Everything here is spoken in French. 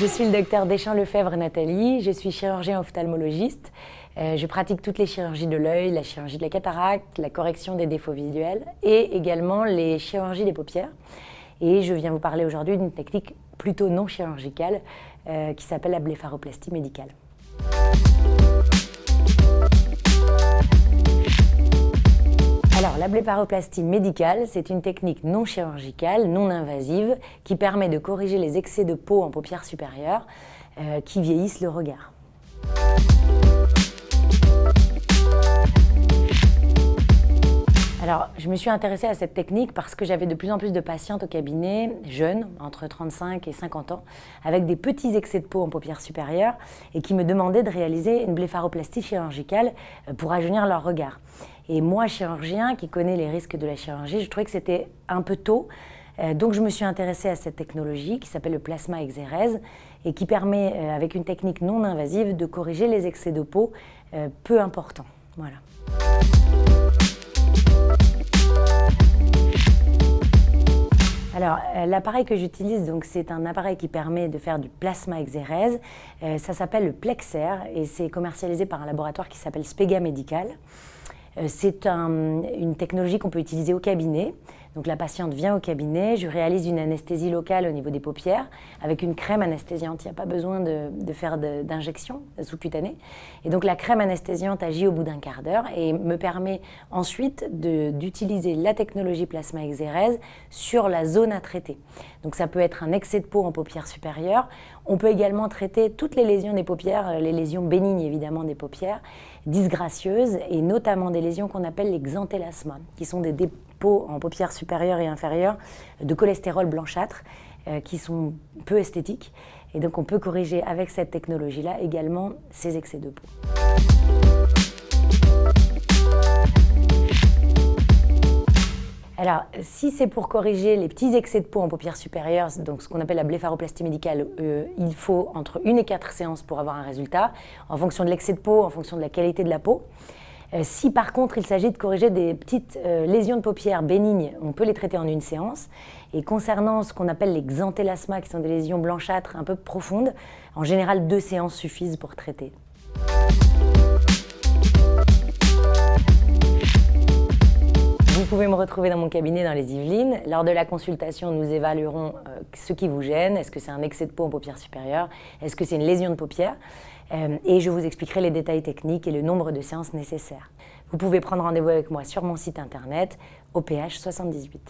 Je suis le docteur Deschamps-Lefebvre Nathalie, je suis chirurgien ophtalmologiste. Je pratique toutes les chirurgies de l'œil, la chirurgie de la cataracte, la correction des défauts visuels et également les chirurgies des paupières. Et je viens vous parler aujourd'hui d'une technique plutôt non chirurgicale qui s'appelle la blépharoplastie médicale. Alors, la blépharoplastie médicale, c'est une technique non chirurgicale, non invasive, qui permet de corriger les excès de peau en paupières supérieures qui vieillissent le regard. Alors, je me suis intéressée à cette technique parce que j'avais de plus en plus de patientes au cabinet, jeunes, entre 35 et 50 ans, avec des petits excès de peau en paupières supérieures et qui me demandaient de réaliser une blépharoplastie chirurgicale pour rajeunir leur regard. Et moi, chirurgien qui connais les risques de la chirurgie, je trouvais que c'était un peu tôt. Donc je me suis intéressée à cette technologie qui s'appelle le plasma exérèse et qui permet, avec une technique non invasive, de corriger les excès de peau peu importants. Voilà. Alors, l'appareil que j'utilise, donc, c'est un appareil qui permet de faire du plasma exérèse. Ça s'appelle le Plexair et c'est commercialisé par un laboratoire qui s'appelle Spega Medical. C'est une technologie qu'on peut utiliser au cabinet. Donc la patiente vient au cabinet, je réalise une anesthésie locale au niveau des paupières avec une crème anesthésiante. Il n'y a pas besoin de faire d'injection sous-cutanée. Et donc la crème anesthésiante agit au bout d'un quart d'heure et me permet ensuite d'utiliser la technologie plasma exérèse sur la zone à traiter. Donc ça peut être un excès de peau en paupières supérieures. On peut également traiter toutes les lésions des paupières, les lésions bénignes évidemment des paupières, dysgracieuses et notamment des lésions qu'on appelle les xanthelasmas, qui sont des dépôts en paupières supérieures et inférieures de cholestérol blanchâtre qui sont peu esthétiques. Et donc on peut corriger avec cette technologie-là également ces excès de peau. Alors, si c'est pour corriger les petits excès de peau en paupières supérieures, donc ce qu'on appelle la blépharoplastie médicale, il faut entre 1 et 4 séances pour avoir un résultat, en fonction de l'excès de peau, en fonction de la qualité de la peau. Si par contre il s'agit de corriger des petites lésions de paupières bénignes, on peut les traiter en une séance. Et concernant ce qu'on appelle les xanthelasmas, qui sont des lésions blanchâtres un peu profondes, en général 2 séances suffisent pour traiter. Vous pouvez me retrouver dans mon cabinet dans les Yvelines. Lors de la consultation, nous évaluerons ce qui vous gêne. Est-ce que c'est un excès de peau en paupières supérieures? Est-ce que c'est une lésion de paupières? Et je vous expliquerai les détails techniques et le nombre de séances nécessaires. Vous pouvez prendre rendez-vous avec moi sur mon site internet, OPH78.